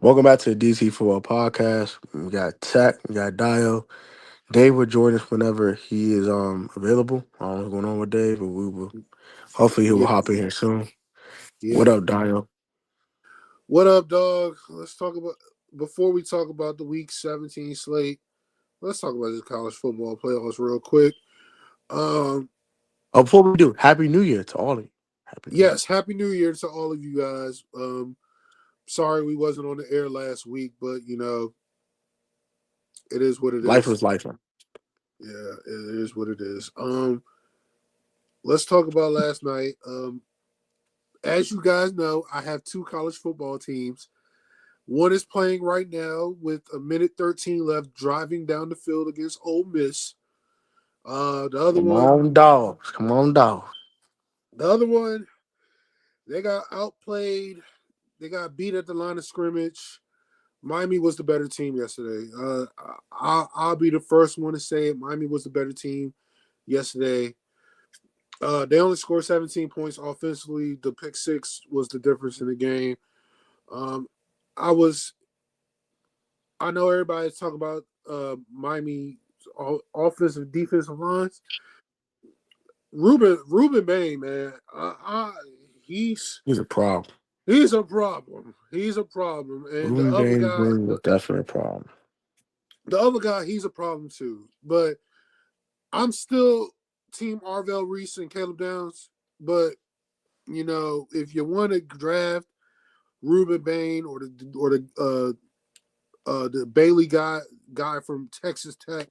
Welcome back to the DC Football Podcast. We got Tech, we got Dio. Dave will join us whenever he is available. I don't know what's going on with Dave, but we will hopefully he will Yeah, hop in here soon. What yeah. up, Dio? What up, dog? Let's talk about before we talk about the Week 17 slate. Let's talk about this college football playoffs real quick. Um, Oh, before we do, Happy New Year to all of you. Happy New Year. yes, Happy New Year to all of you guys. Sorry we wasn't on the air last week, but it is what it Life is. was life. Yeah, it is what it is. Let's talk about last night. As you guys know, I have two college football teams. One is playing right now with a minute 13 left, driving down the field against Ole Miss. The other Come one, on, dogs. Come on, dogs. the other one, they got outplayed. They got beat at the line of scrimmage. Miami was the better team yesterday. I'll be the first one to say it. Miami was the better team yesterday. They only scored 17 points offensively. The pick six was the difference in the game. Um, I was I know everybody's talking about Miami offensive defensive lines. Ruben Bain, man, he's He's a problem. he's a problem. He's a problem, and Ruben Baines brings a definite problem. the other guy, he's a problem too. But I'm still Team Arvell Reese and Caleb Downs. But if you want to draft Ruben Bain or the Bailey guy from Texas Tech,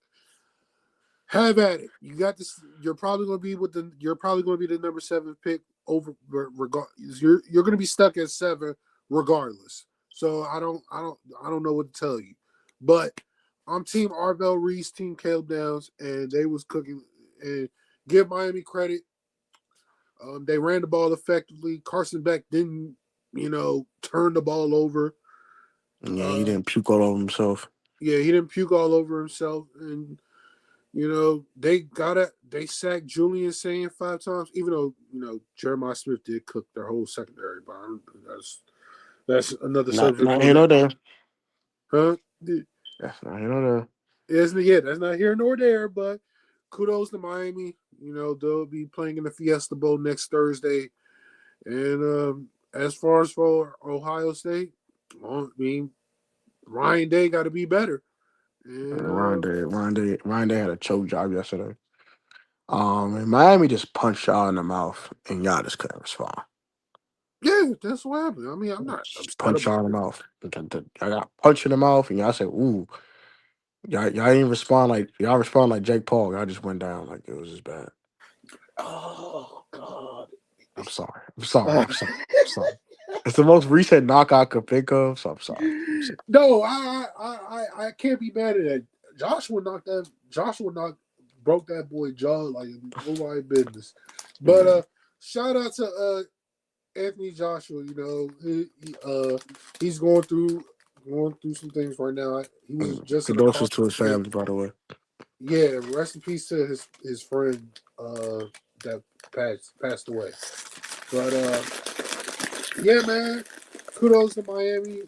have at it. You got this. You're probably going to be You're probably going to be the number 7 pick over. You're going to be stuck at 7 regardless. So I don't know what to tell you, but I'm Team Arvell Reese, Team Caleb Downs, and they was cooking. And give Miami credit. They ran the ball effectively. Carson Beck didn't, turn the ball over. Yeah, he didn't puke all over himself. Yeah, he didn't puke all over himself, and they sacked Julian Sayin 5 times, even though, Jeremiah Smith did cook their whole secondary, but that's another subject Not for here the nor there. huh? That's not here nor there. That's not here nor there, but kudos to Miami. They'll be playing in the Fiesta Bowl next Thursday. And as far as for Ohio State, I mean, Ryan Day got to be better. And Ryan Day had a choke job yesterday. And Miami just punched y'all in the mouth, and y'all just couldn't respond. yeah, that's what happened. I mean, I'm not Just upset punch y'all in about the it. mouth. I got punched in the mouth, and y'all said, "Ooh." Y'all didn't respond like y'all respond like Jake Paul. Y'all just went down like it was just bad. Oh God. I'm sorry. I'm sorry. I'm sorry. I'm sorry. It's the most recent knockout I could think of, so I'm sorry. I'm sorry. No, I can't be mad at that. Joshua knocked broke that boy jaw like nobody business. But Yeah. shout out to Anthony Joshua. He's going through some things right now. He was just in a car Condolences to his accident. family, by the way. Yeah, rest in peace to his friend that passed away. But yeah, man, kudos to Miami.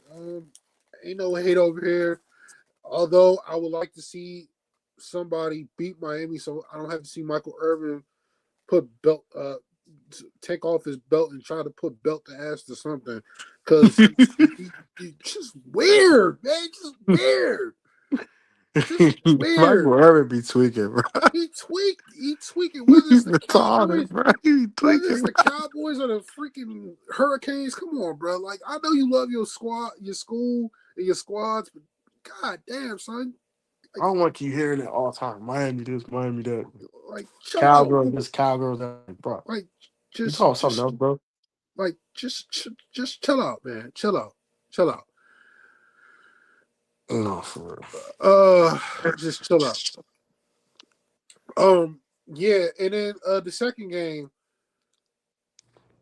Ain't no hate over here. Although I would like to see somebody beat Miami, so I don't have to see Michael Irvin put belt take off his belt and try to put belt to ass to something, because he just weird, man, just weird, just Michael weird. Irvin be tweaking, bro. He tweaking. He Whether be it's the retarded, Cowboys, bro. He be whether it's tweaking, the bro. Cowboys or the freaking Hurricanes, come on, bro. Like, I know you love your squad, your school, and your squads, but god damn, son, I don't want you hearing it all the time. Miami this, Miami that. like chill out, Cowgirl this, cowgirl that. Bro, like you just talking something just else, bro? like just chill out, man, chill out. No, for real. Just chill out. Yeah, and then the second game,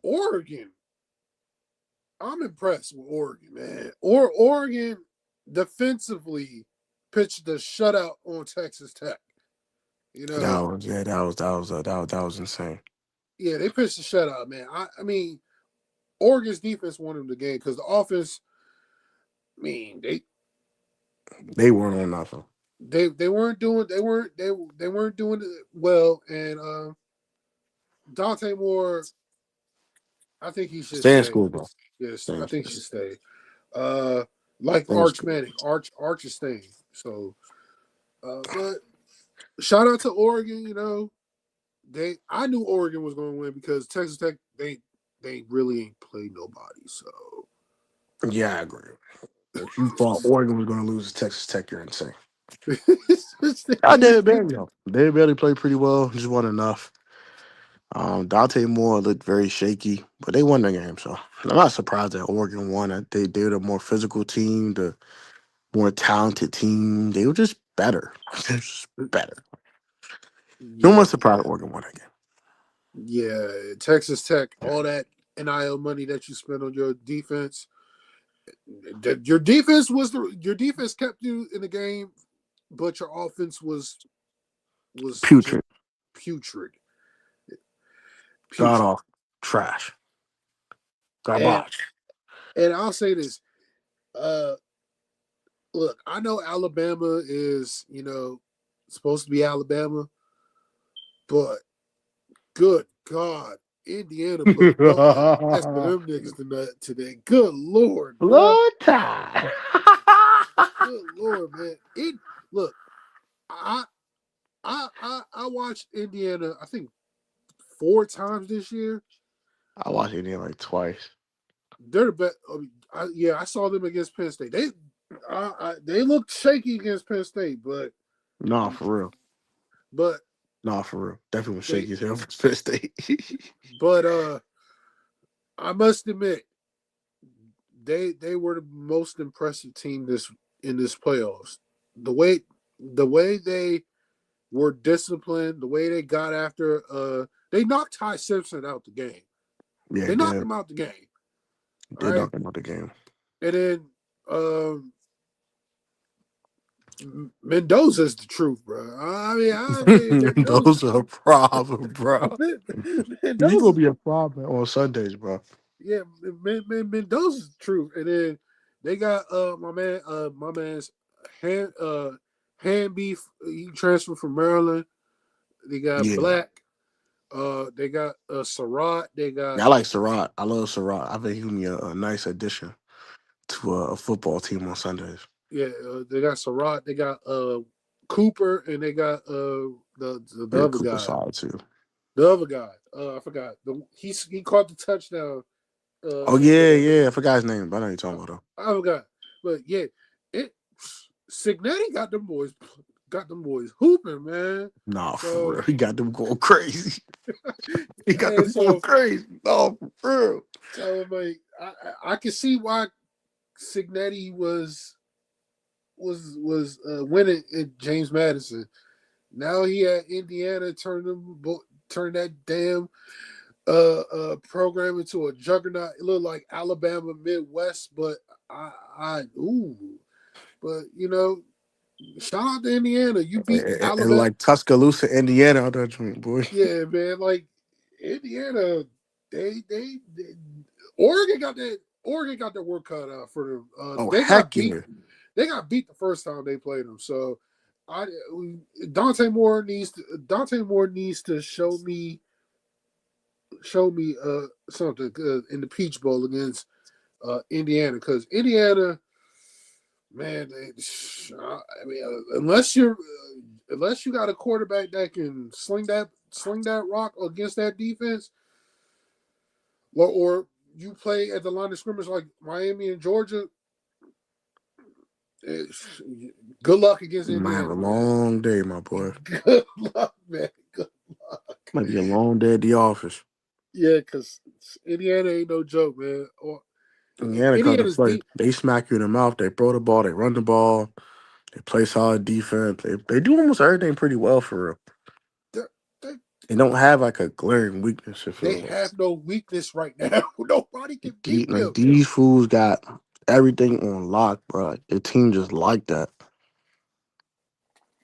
Oregon. I'm impressed with Oregon, man. Oregon defensively pitched the shutout on Texas Tech. You know, That was insane. yeah, they pitched the shutout, man. I mean, Oregon's defense won them the game because the offense I mean, They weren't on nothing. they weren't doing they weren't doing it well, and Dante Moore, I think he should Stay in stay. school, bro. Yes, Stay I in think school. he should stay. Uh, like Stay in Arch school. Manning, Arch is staying. So, but shout out to Oregon. You know, I knew Oregon was going to win because Texas Tech they really ain't played nobody. So Yeah, I agree. If you thought Oregon was going to lose to Texas Tech, you're insane. I did barely though. They barely played pretty well. Just wasn't enough. Dante Moore looked very shaky, but they won the game, so I'm not surprised that Oregon won. They're the more physical team, the more talented team. They were just better. They're just better. No yeah, one's surprised Oregon won that game. yeah. Texas Tech, all that NIL money that you spent on your defense, your defense your defense kept you in the game, but your offense was just Putrid, putrid, god putrid. off, trash, And garbage. and I'll say this, uh, look, I know Alabama is supposed to be Alabama, but good God, Indiana put a belt to the ass of them niggas today. Good Lord, bruh. Blood tie. Good Lord, man. Look, I I watched Indiana, I think 4 times this year. I watched Indiana like twice. They're the best. I saw them against Penn State. They looked shaky against Penn State, Nah, for real. but Nah, for real. Definitely was they shaky as hell for Penn State. but I must admit they were the most impressive team in this playoffs. The way they were disciplined, the way they got after they knocked Ty Simpson out the game. Yeah, They knocked did. him out the game. All Did right. knock him out the game. And then Mendoza's the truth, bro. I mean Mendoza. Those are a problem, bro. You gonna Mendoza's be a problem on Sundays, bro. yeah, Mendoza's the truth. And then they got my man's hand beef. He transferred from Maryland. They got Yeah. Black. They got Surratt. They got Yeah, I like Surratt. I love Surratt. I think he would be a nice addition to a football team on Sundays. yeah. They got Surratt. They got Cooper, and they got the Yeah, other Cooper guy. solid too. The other guy. I forgot. He caught the touchdown. Oh yeah, yeah. I forgot his name, but I know you're talking about him. I forgot. But yeah, it Signetti got them boys hooping, man. Nah, for So real. He got them going crazy. He got and them going crazy. No, for real. so like I can see why Signetti was winning at James Madison. Now he had Indiana turn that damn program into a juggernaut. It looked like Alabama Midwest, but but shout out to Indiana. You beat And Alabama. like Tuscaloosa, Indiana, out that joint, boy. Yeah, man. Like Indiana, they Oregon got their work cut out for them. Oh They heck got beat. yeah. They got beat the first time they played them. So I Dante Moore needs to show me something in the Peach Bowl against Indiana, because Indiana, man, I mean, unless you got a quarterback that can sling that rock against that defense, or you play at the line of scrimmage like Miami and Georgia, good luck against You might have a Indiana, man. long day, my boy. Good luck, man. Good luck. Might be a long day at the office. Yeah, because Indiana ain't no joke, man. Indiana comes to Indiana's play. deep. They smack you in the mouth. They throw the ball. They run the ball. They play solid defense. They do almost everything pretty well for real. They, They don't have like a glaring weakness. If they have no weakness right now. Nobody can beat them. these fools got everything on lock, bro. The team just like that.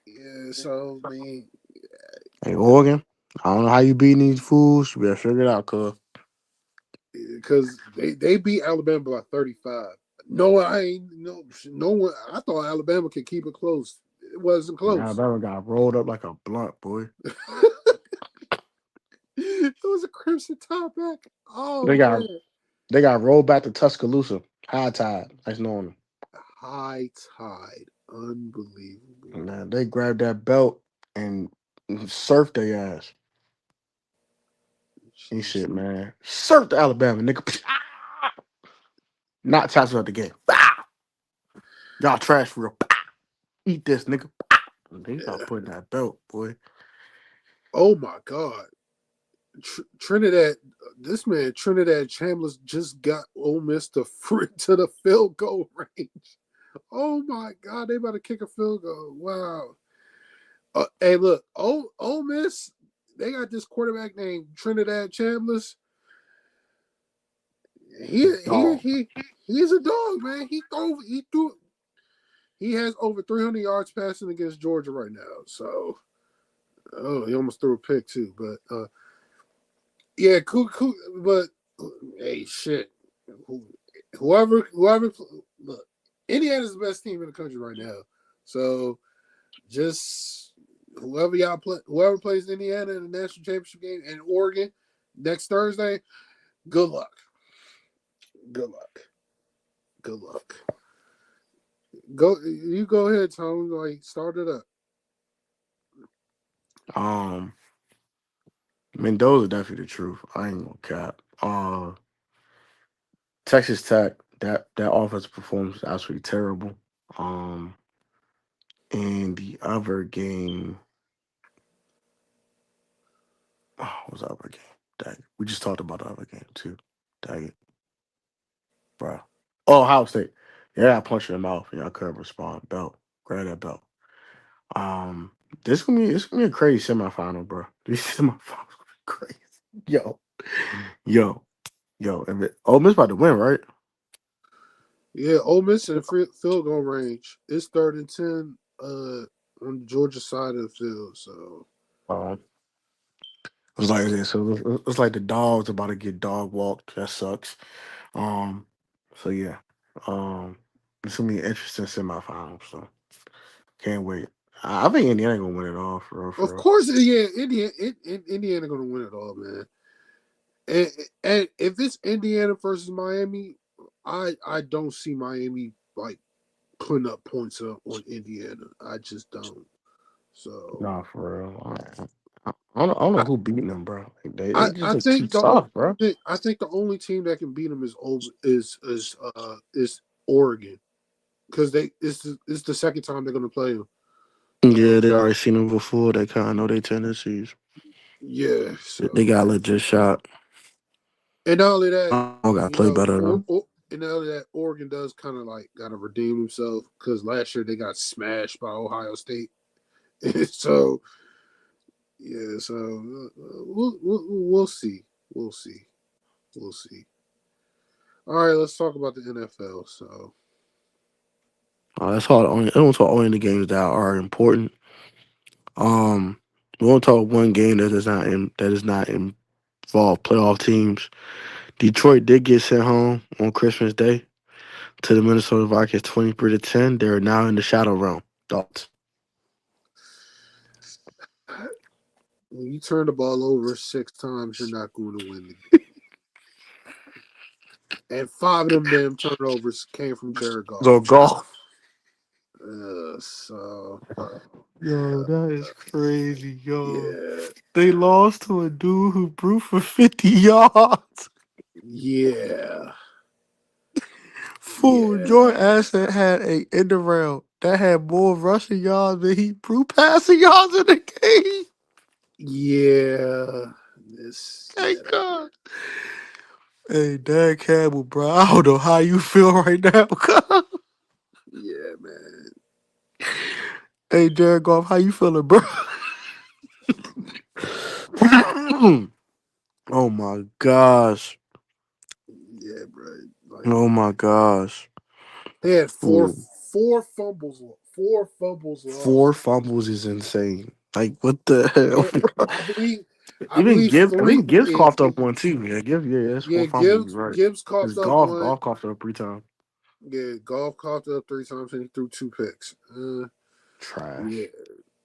Yeah, so I mean, Hey, Oregon, I don't know how you beating these fools. You better figure it out, cuz. because they beat Alabama by 35. No, I ain't. No one. I thought Alabama could keep it close. It wasn't close. Alabama got rolled up like a blunt, boy. It was a Crimson top back. Oh They got man, they got rolled back to Tuscaloosa. High tide. Nice knowing them. high tide, unbelievable. Man, they grabbed that belt and surfed their ass. And shit, Jeez. man. Surfed Alabama, nigga. Not touching out the game. Y'all trash for real. Eat this, nigga. They start Yeah. putting that belt, boy. Oh my God, Trinidad. This man Trinidad Chambliss just got Ole Miss to to the field goal range. Oh my God, they about to kick a field goal. Wow. Hey, look, Ole Miss, they got this quarterback named Trinidad Chambliss. Dog. He's a dog, man. He has over 300 yards passing against Georgia right now. So, oh, he almost threw a pick too. But yeah, cool. But hey, shit. Whoever, look, Indiana's the best team in the country right now. So, just whoever plays Indiana in the national championship game and Oregon next Thursday, good luck. Good luck. Good luck. Go ahead, Tony. Like, start it up. Mendoza definitely the truth. I ain't gonna cap. Texas Tech, that offensive performance was absolutely terrible. Um, and the other game, what was the other game? Dang, it. We just talked about the other game too. Dang it, bro. Oh, Ohio State. Yeah, I punched in the mouth and I couldn't respond. Belt, grab that belt. Um, this gonna be a crazy semifinal, bro. These semifinals gonna be crazy. Yo, yo, yo. Ole Miss about to win, right? Yeah, Ole Miss in field goal range. It's 3rd and 10 on the Georgia side of the field. So It was like this. So it's like the dog's about to get dog walked. That sucks. Um, so yeah. It's gonna be an interesting semifinal. So can't wait. I think Indiana gonna win it all for real. of For real. course, yeah, Indiana gonna win it all, man. And if it's Indiana versus Miami, I don't see Miami like putting up points up on Indiana. I just don't. So Nah, for real. I don't know I who beating them, bro. Like, they I, just I look too think soft, bro. I think the only team that can beat them is Oregon because it's the second time they're gonna play them. Yeah, they already seen them before. They kind of know their tendencies. Yeah, They so got a legit shot. and not only that, I gotta play better though. And not only that, Oregon does kind of like got to redeem himself because last year they got smashed by Ohio State. So yeah, so we'll see, we'll see, we'll see. All right, let's talk about the NFL. So That's all. I don't talk only the games that are important. We won't talk one game that is not involve playoff teams. Detroit did get sent home on Christmas Day to the Minnesota Vikings 23-10. They're now in the shadow realm. Thoughts? when you turn the ball over 6 times, you're not going to win the game. And 5 of them damn turnovers came from Jared Goff. So golf. So Yo, that is crazy, yo. yeah, They lost to a dude who threw for 50 yards. yeah, Fool, yeah, Jordan Addison had a end around that had more rushing yards than he threw passing yards in the game. yeah. Thank God. Hey, Dan Campbell, bro. I don't know how you feel right now. Yeah, man. Hey, Jared Goff, how you feeling, bro? Oh my gosh. Yeah, bro. Like Oh my gosh. they had Ooh. four fumbles Four lost. fumbles is insane. Like what the hell, And bro? I believe I three. think Gibbs coughed up one too. Yeah, Gibbs. Yeah, that's four Yeah, fumbles. Right. Gibbs It's coughed up golf. one. Golf coughed up 3 times. Yeah, Golf caught up 3 times and he threw 2 picks. Yeah, Trash.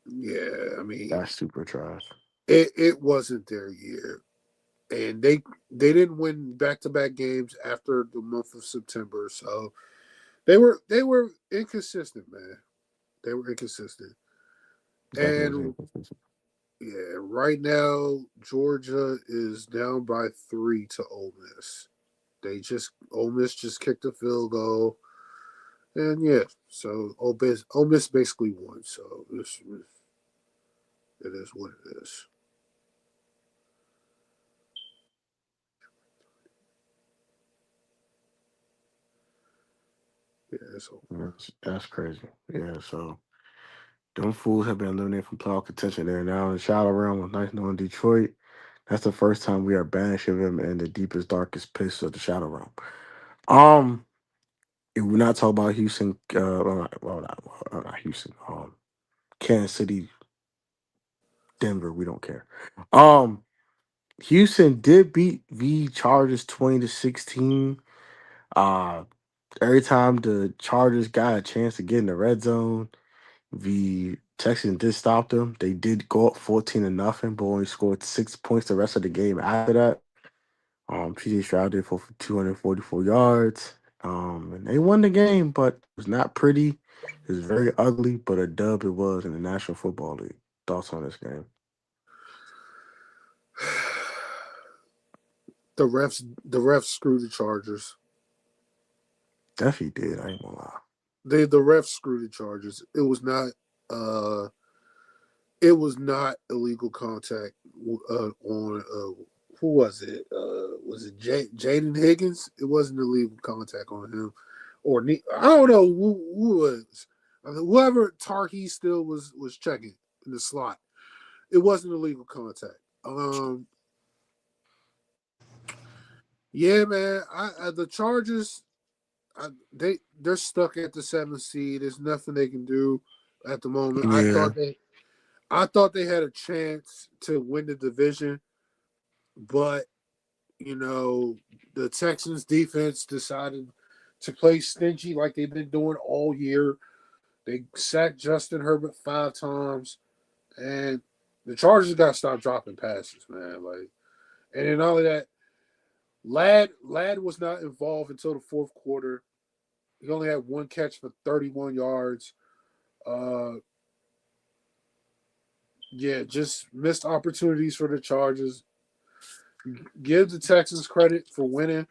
yeah. I mean, That's super trash. it wasn't their year, and they didn't win back to back games after the month of September, so they were inconsistent, man. They were inconsistent, Definitely was and inconsistent. yeah, right now Georgia is down by 3 to Ole Miss. Ole Miss just kicked a field goal, and yeah, so Ole Miss basically won. So it is what it is. Yeah, it's over. That's crazy. Yeah, so them fools have been eliminated from playoff contention. They're now in the shadow realm with nice knowing Detroit. That's the first time we are banishing them in the deepest, darkest pits of the shadow realm. Um, if we're not talking about Houston, not Houston. Kansas City, Denver. We don't care. Um, Houston did beat the Chargers 20-16. Uh, every time the Chargers got a chance to get in the red zone, the Texans did stop them. They did go up 14-0, but only scored 6 points the rest of the game after that. PJ Stroud did for 244 yards. And they won the game, but it was not pretty. It was very ugly, but a dub it was in the National Football League. Thoughts on this game? The refs screwed the Chargers. Definitely did. I ain't gonna lie. The refs screwed the Chargers. Uh it was not illegal contact on who was it? Was it Jaden Higgins? It wasn't illegal contact on him, or I don't know who was. Whoever Tarkey still was checking in the slot. It wasn't illegal contact. Yeah, man. The Chargers, they're stuck at the 7th seed. There's nothing they can do at the moment. Yeah. I thought they had a chance to win the division, but you know the Texans defense decided to play stingy like they've been doing all year. They sacked Justin Herbert 5 times, and the Chargers got to stop dropping passes, man. Like, and then all of that, Ladd was not involved until the fourth quarter. He only had 1 catch for 31 yards. Uh, yeah, just missed opportunities for the Chargers. Give the Texans credit for winning,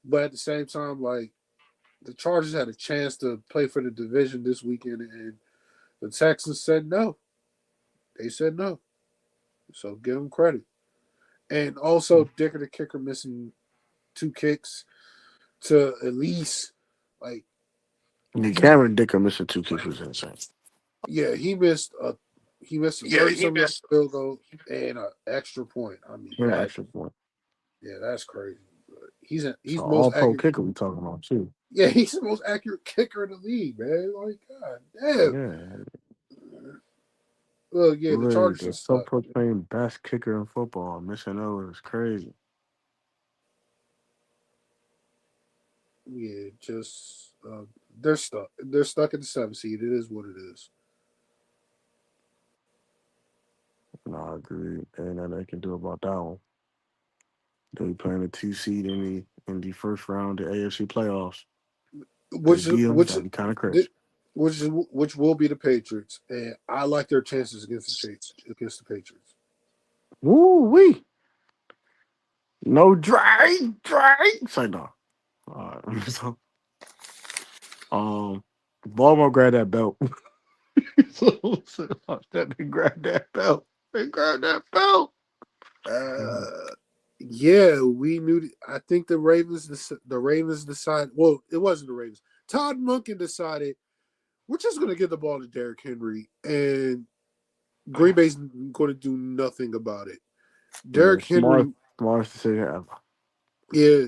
but at the same time, like the Chargers had a chance to play for the division this weekend, and the Texans said no. They said no, so give them credit. And also, Dicker the kicker missing 2 kicks to at least like Yeah, he Cameron Dicker missing 2 kicks was insane. yeah he missed a Yeah, 30 he some yard missed. field goal and an extra point. I mean Yeah, extra point. that's crazy. But he's So he's all most pro accurate. kicker we talking about too. Yeah, he's the most accurate kicker in the league, man. Like God damn. Yeah, Well, yeah, the literally Chargers the just suck. self-proclaimed best kicker in football. Missing over is crazy. Yeah, just they're stuck. They're stuck in the 7th seed. It is what it is. No, I agree. Ain't nothing they can do about that one. They'll be playing a 2 seed in the first round of AFC playoffs. They Which beat them. which That'd be kind of crazy. which will be the Patriots, and I like their chances against the Patriots. Woo wee. No Drake. Say no. So, Baltimore grabbed that belt. so that they grabbed that belt. They grabbed that belt. Yeah, we knew. I think the Ravens decided. Well, it wasn't the Ravens. Todd Monken decided we're just going to give the ball to Derrick Henry, and Green Bay's going to do nothing about it. Yeah, Derrick Henry, smartest decision ever. yeah,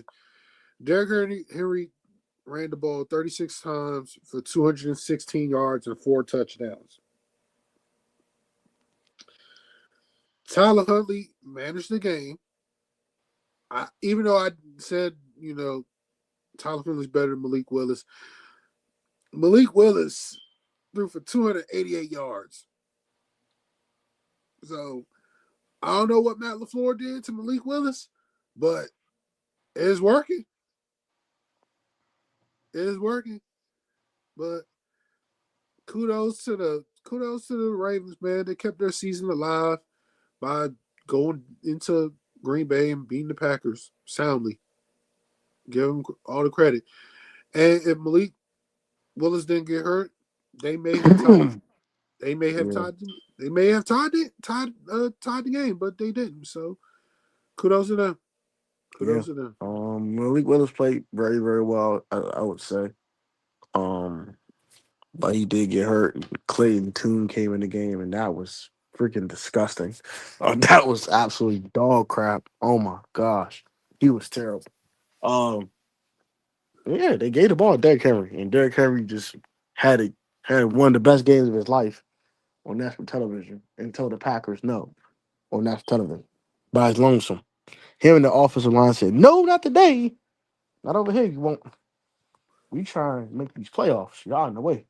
Derrick Henry ran the ball 36 times for 216 yards and 4 touchdowns. Tyler Huntley managed the game. Even though I said, Tyler Huntley's better than Malik Willis. Malik Willis threw for 288 yards. So I don't know what Matt LaFleur did to Malik Willis, but it is working. It is working. But kudos to the Ravens, man. They kept their season alive by going into Green Bay and beating the Packers soundly. Give them all the credit. And if Malik Willis didn't get hurt, they may have tied. They may have tied. They may have tied the game, but they didn't. So kudos to them. Kudos to them. Malik Willis played very, very well, I would say. But he did get hurt. Clayton Tune came in the game, and that was freaking disgusting. That was absolutely dog crap. Oh my gosh, he was terrible. Um, yeah, they gave the ball to Derrick Henry, and Derrick Henry just had it had one of the best games of his life on national television, and told the Packers no on national television by his lonesome. Him and the offensive line said, "No, not today, not over here. You won't. We try and make these playoffs. Y'all in the way,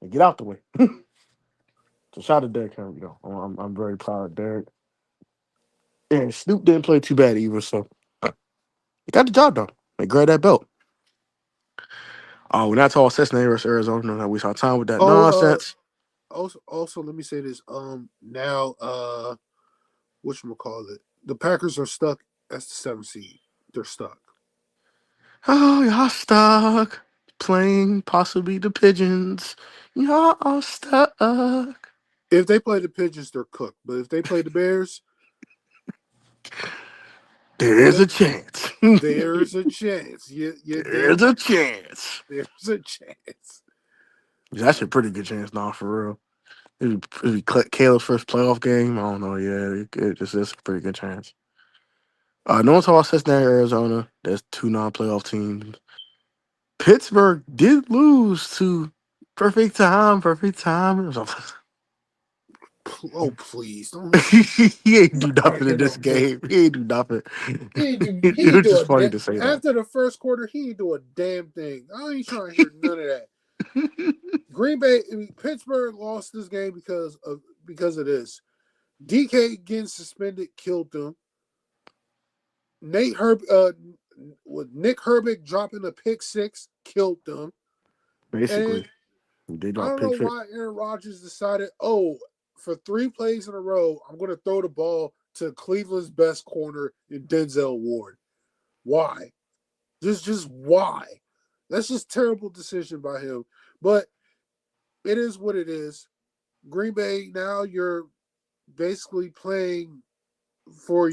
and get out the way." So shout out to Derrick Henry, though. I'm very proud of Derrick. And Snoop didn't play too bad either, so he got the job done. They grabbed that belt. Oh, we're not all Cincinnati versus Arizona. No, we saw time with that Oh, nonsense. also, let me say this. Now, whatchamacallit, the Packers are stuck as the 7th seed. They're stuck. Oh, y'all stuck playing possibly the Pigeons. Y'all are stuck. If they play the Pigeons, they're cooked. But if they play the Bears, There's a chance. there's a chance. You There's damn a right. chance. There's a chance. That's a pretty good chance, now, for real. It'd be Caleb's first playoff game. I don't know. Yeah, it just is a pretty good chance. No one's talking about Cincinnati, Arizona. There's two non-playoff teams. Pittsburgh did lose to perfect time. Perfect time. Oh, please don't. He ain't do He's not nothing in getting this no damn. game. He ain't do nothing. He It ain't was do just funny to say that. after the first quarter. He ain't do a damn thing. I ain't trying to hear none of that. Pittsburgh lost this game because of this. DK getting suspended killed them. Nick Herbig dropping a pick six killed them. And Basically, they I don't don't know pick it. why Aaron Rodgers decided, for 3 plays in a row, I'm going to throw the ball to Cleveland's best corner in Denzel Ward. Why? Just why? That's just terrible decision by him. But it is what it is. Green Bay, now you're basically playing for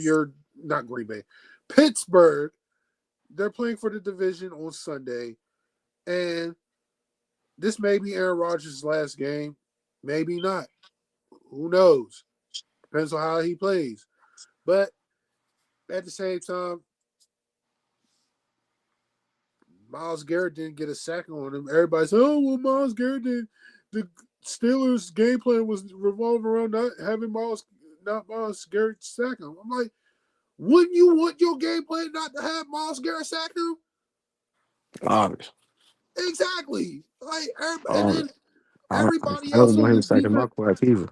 not Green Bay, Pittsburgh. They're playing for the division on Sunday. And this may be Aaron Rodgers' last game. Maybe not. Who knows? Depends on how he plays. But at the same time, Myles Garrett didn't get a sack on him. Everybody said, "Oh, well, Myles Garrett did." The Steelers' game plan was revolving around not having Myles Garrett sack him. I'm like, wouldn't you want your game plan not to have Myles Garrett sack him? Obviously. Exactly. And then Obviously. I everybody don't else want on him the second my defense, quarterback either.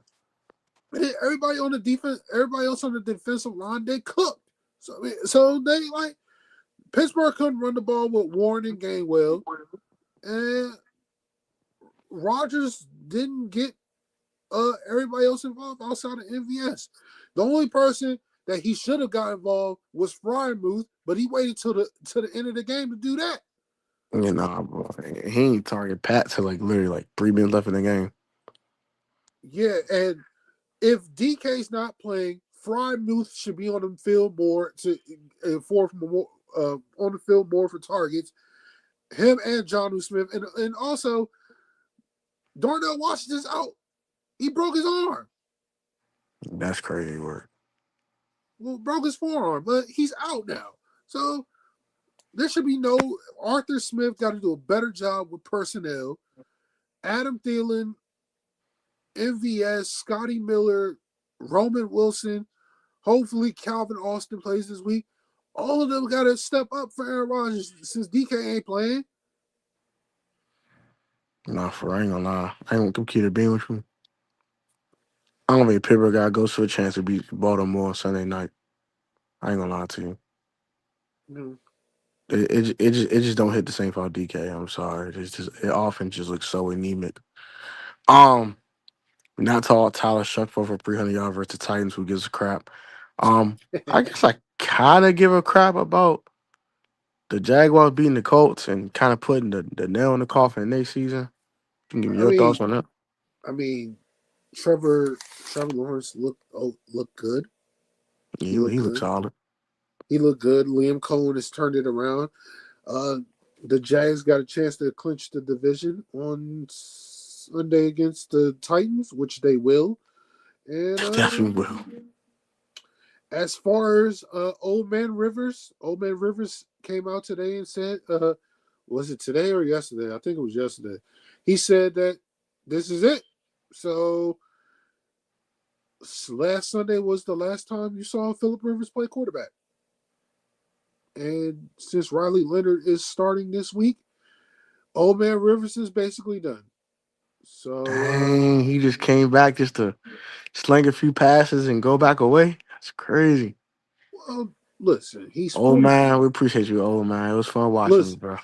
everybody else on the defensive line, they cooked. So they Pittsburgh couldn't run the ball with Warren and Gainwell, and Rodgers didn't get everybody else involved outside of MVS. The only person that he should have got involved was Fryermuth, but he waited till the end of the game to do that. Bro. He ain't target Pat till literally 3 minutes left in the game. Yeah, and if DK's not playing, Fryermuth should be on the field more on the field more for targets. Him and Jonnu Smith, and also Darnell Washington's out. He broke his arm. That's crazy work. Well, broke his forearm, but he's out now. So there should be no Arthur Smith got to do a better job with personnel. Adam Thielen, MVS, Scotty Miller, Roman Wilson. Hopefully Calvin Austin plays this week. All of them got to step up for Aaron Rodgers since DK ain't playing. Nah, for I ain't gonna lie. I ain't gonna keep it being with you. I don't think Pittsburgh got goes for a chance to beat Baltimore on Sunday night. I ain't gonna lie to you. Mm. It just don't hit the same for DK. I'm sorry. It's just it often just looks so anemic. Um, Not to all Tyler Shuck for 300 yards versus the Titans. Who gives a crap? I guess I kind of give a crap about the Jaguars beating the Colts and kind of putting the nail in the coffin in their season. Can you give me I your thoughts mean, on that? I mean, Trevor Lawrence looked good. He looked He looks good. solid. He looked good. Liam Cohen has turned it around. Uh, the Jags got a chance to clinch the division on Sunday against the Titans, which they will. And Definitely will. as far as Old Man Rivers came out today and said, was it today or yesterday? I think it was yesterday. He said that this is it. So last Sunday was the last time you saw Philip Rivers play quarterback. And since Riley Leonard is starting this week, Old Man Rivers is basically done. So, Dang, he just came back just to sling a few passes and go back away. That's crazy. well, listen, he's Old 40. man, we appreciate you, old man. It was fun watching you, Listen, bro.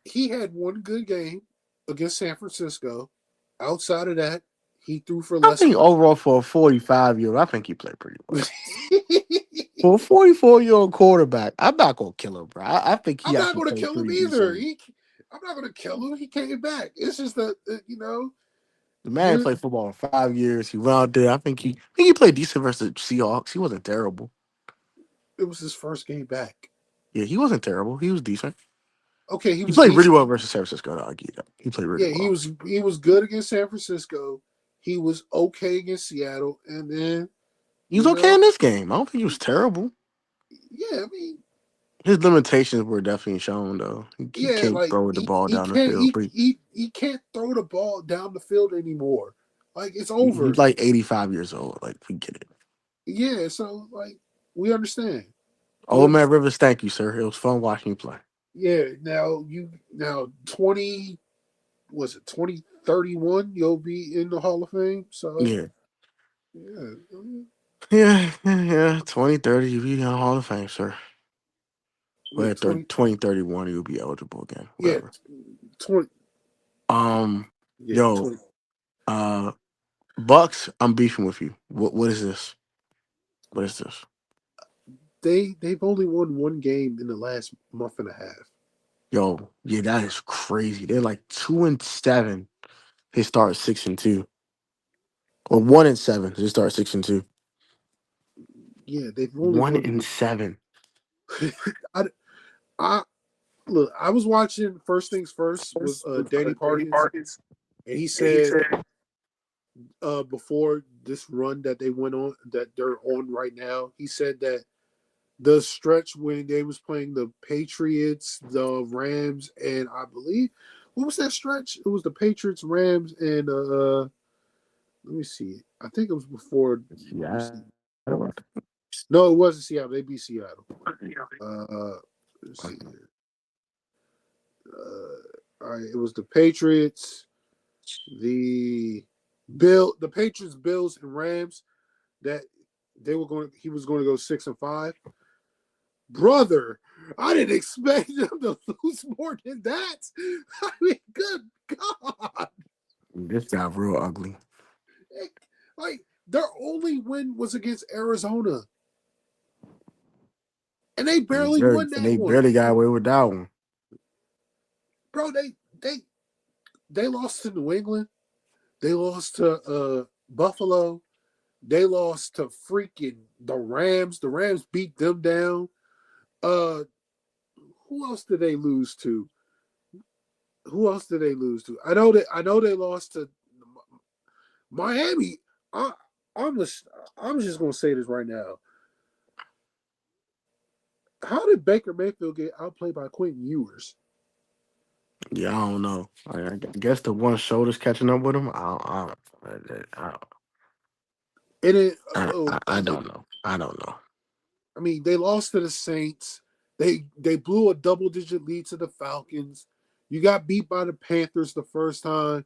he had one good game against San Francisco. Outside of that, he threw for I less think than. overall for a 45-year-old, I think he played pretty well. For a 44-year-old quarterback, I'm not gonna kill him, bro. I think he I'm not actually going to played kill him pretty either. decent. I'm not going to kill him. He came back. It's just that The man you're. played football for 5 years. He went out there. I think he played decent versus the Seahawks. He wasn't terrible. It was his first game back. Yeah, he wasn't terrible. He was decent. Okay, he He was played really decent. well versus San Francisco. I'll give you that. He played really Yeah, well. he was good against San Francisco. He was okay against Seattle, and then He was okay in this game. I don't think he was terrible. yeah, I mean, His limitations were definitely shown, though. He yeah, can't like throw the ball he down the can't field. But he can't throw the ball down the field anymore. Like it's he's over. like 85 years old. Like, we get it. Yeah, so like we understand. We Old man understand. Rivers, thank you, sir. It was fun watching you play. Yeah, now 20 was it 2031 you'll be in the Hall of Fame. So Yeah. yeah, Yeah. 2030, you'll be in the Hall of Fame, sir. yeah, Well, 20 2031, you'll be eligible again. yeah, Whatever. 20 Um, yeah, yo, 20 uh, Bucks, I'm beefing with you. What is this? What is this? they've only won one game in the last month and a half. Yo, yeah, that is crazy. They're like 2-7. They start 6-2. Or 1-7. They start 6-2. Yeah, they've only One won and seven. I, I look, I was watching First Things First with Danny Parkins, and he said before this run that they went on, that they're on right now, he said that the stretch when they was playing the Patriots, the Rams, and I believe what was that stretch? It was the Patriots, Rams, and let me see. I think it was before. Let me Yeah. see. No, it wasn't Seattle. They beat Seattle. Let's see here. All right, it was the Patriots, the the Patriots, Bills, and Rams. That they were going. He was going to go 6-5. Brother, I didn't expect them to lose more than that. I mean, good God! This got real ugly. Like their only win was against Arizona, and they barely won And that they one, barely got away with that one. bro. They lost to New England. They lost to Buffalo. They lost to freaking the Rams. The Rams beat them down. Uh, who else did they lose to? Who else did they lose to? I know they lost to Miami. I, I'm just gonna say this right now. How did Baker Mayfield get outplayed by Quentin Ewers? Yeah, I don't know. I guess the one shoulder's catching up with him. I, And it I don't know. I don't know. I mean, they lost to the Saints. They blew a double-digit lead to the Falcons. You got beat by the Panthers the first time.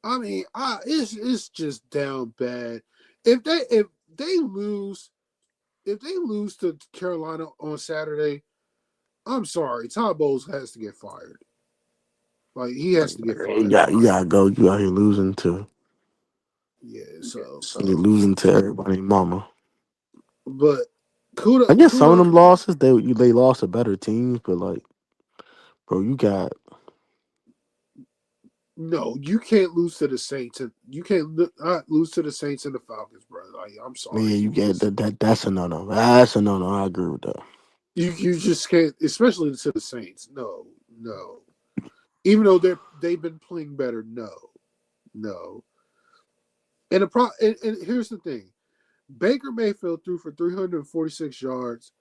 I mean, it's just down bad. If they lose to Carolina on Saturday, I'm sorry, Todd Bowles has to get fired. Like he has to get fired. You gotta go. You out here losing to Yeah, so you losing to everybody, mama. but I guess some of kudos. them losses they lost to better teams, but like, bro, you got No, you can't lose to the Saints, and you can't not lose to the Saints and the Falcons, bro. Like I'm sorry, yeah, you get that's a no no. That's a no no. I agree with that. you just can't, especially to the Saints. No, no. Even though they've been playing better, no, no. And here's the thing: Baker Mayfield threw for 346 yards,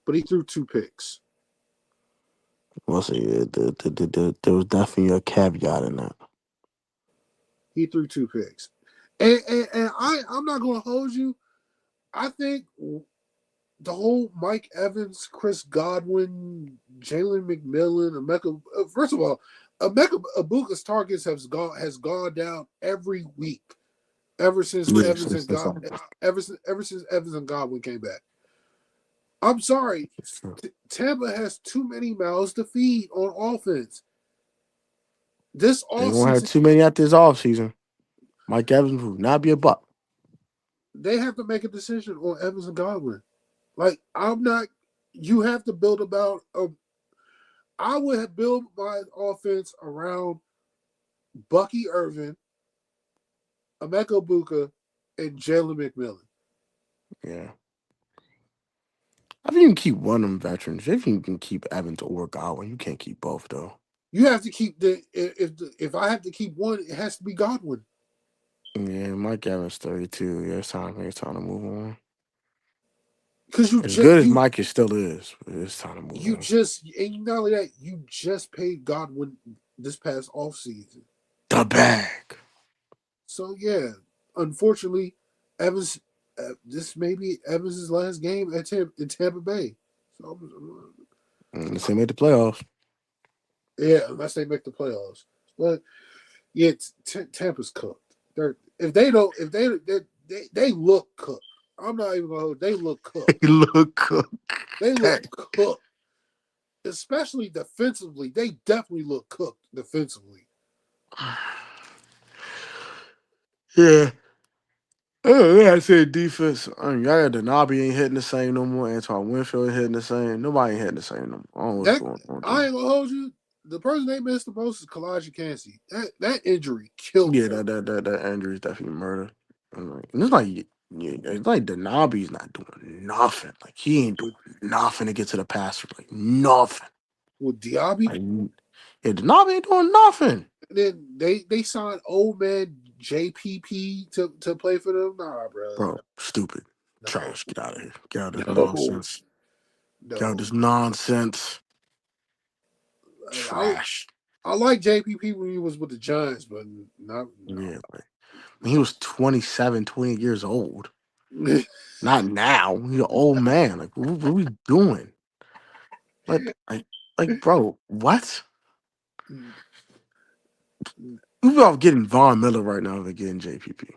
but he threw 2 picks. We'll see. There was definitely a caveat in that. He threw 2 picks, and I'm not going to hold you. I think the whole Mike Evans, Chris Godwin, Jalen McMillan, Emeka. First of all, Emeka Abuka's targets has gone down every week ever since Yeah, Evans and God ever since Evans and Godwin came back. I'm sorry, Tampa has too many mouths to feed on offense. This they won't have offseason, too many after this offseason. Mike Evans will not be a buck. they have to make a decision on Evans and Godwin. Like I'm not. You have to build about a. I would have built my offense around Bucky Irvin, Emeka Buka, and Jalen McMillan. Yeah. I think you can keep one of them veterans. If you can keep Evans or Godwin, you can't keep both though. You have to keep if I have to keep one, it has to be Godwin. Yeah, Mike Evans 32. Yeah, it's time to move on. Because As good as Mike still is, it's time to move on. And not only that, you just paid Godwin this past offseason. The bag. So yeah, unfortunately, Evans. This may be Evans' last game in Tampa Bay. So, Unless they made the playoffs. yeah, unless they make the playoffs. But yeah, Tampa's cooked. If they look cooked. I'm not even gonna hold. They look cooked. They look cooked. They look cooked. Especially defensively, they definitely look cooked defensively. Yeah. Yeah, I said defense. I mean, y'all got Denabi ain't hitting the same no more. Antoine Winfield ain't hitting the same. Nobody ain't hitting the same no more. I don't know what's going on. I ain't gonna hold you. The person they missed the most is Kalijah Cansey. That injury killed him. Yeah, that injury is definitely murder. And it's like Denabi's not doing nothing. Like he ain't doing nothing to get to the passer. Like nothing. With Diaby, yeah, Denabi ain't doing nothing. Then they signed old man JPP to play for them. Nah, bro, stupid, trash. Get out of here. Get out of this nonsense. No. Get out of this nonsense. Trash. I like JPP when he was with the Giants, but not. No. Yeah, when he was 27, 20 years old. Not now. He's an old man. Like, what are we doing? Like, bro, what? We about getting Von Miller right now than getting JPP.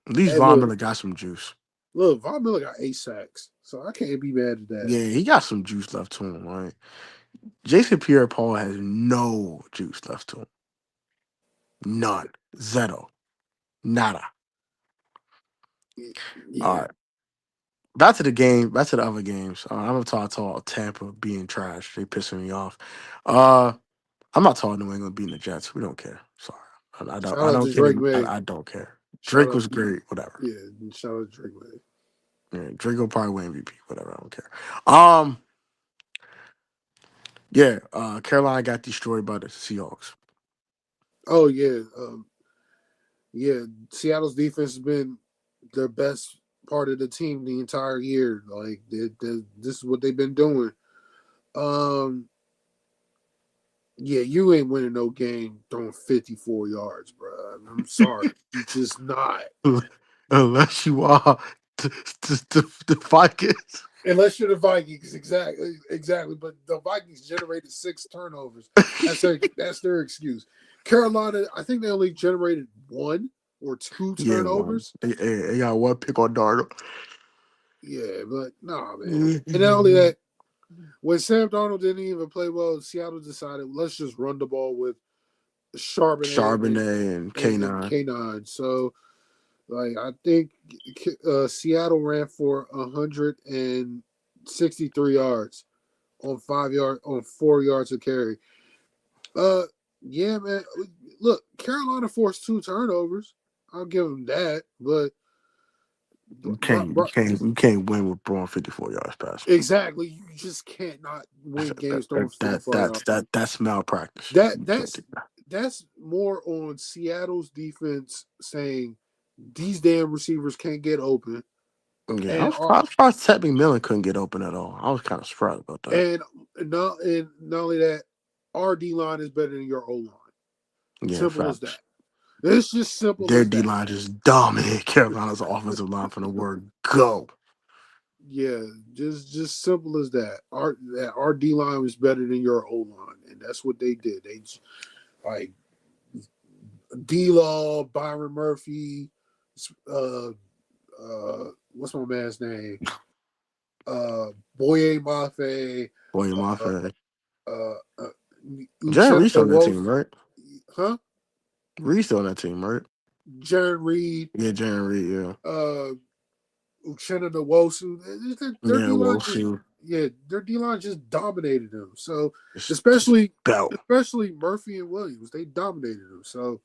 At least Von Miller got some juice. Look, Von Miller got 8 sacks, so I can't be mad at that. Yeah, he got some juice left to him, right? Jason Pierre-Paul has no juice left to him. None. Zero. Nada. Yeah. All right. Back to the game. Back to the other games. I'm gonna talk about Tampa being trash. They pissing me off. I'm not talking New England beating the Jets. We don't care. Sorry. I don't care. I don't care. Drake was great. Whatever. Yeah, shout out to Drake May. Yeah, Drake will probably win MVP. Whatever. I don't care. Yeah. Carolina got destroyed by the Seahawks. Oh yeah. Yeah. Seattle's defense has been their best part of the team the entire year. Like this is what they've been doing. Yeah, you ain't winning no game throwing 54 yards, bro. I'm sorry, you just not. Unless you are the Vikings. Unless you're the Vikings, exactly. But the Vikings generated 6 turnovers. That's their excuse. Carolina, I think they only generated 1 or 2 Yeah, one. turnovers. They got one pick on Darnold. Yeah, but nah, man. And not only Mm-hmm. that, when Sam Darnold didn't even play well, Seattle decided let's just run the ball with Charbonnet Charbonnet and and K9. K9. So, like, I think Seattle ran for 163 yards on 4 yards of carry. Yeah, man. Look, Carolina forced 2 turnovers. I'll give them that, but You can't win with throwing 54 yards passing. exactly, you just can't not win games throwing 54 yards. That's malpractice. That You can't that's do that. that's more on Seattle's defense saying these damn receivers can't get open, Yeah, and I was surprised Ted McMillan couldn't get open at all. I was kind of surprised about that. not only that, our D line is better than your O line. Yeah, Simple as facts. that. It's just simple Their as D that. line just dominated Carolina's offensive line from the word go. Yeah, just simple as that. Our D line was better than your O line, and that's what they did. They like D Law, Byron Murphy, uh, what's my man's name? Boye Mafe, Boy, my uh, fan. uh, uh, Jaron Uchenna Reese on that Wolf, team, right? huh? Reese on that team, right? Jaron Reed, Yeah, Jaron Reed, yeah. Uchenna Nwosu. Their Yeah, D line well, just see, their D line just dominated them. So just especially belt. Murphy and Williams, they dominated them. So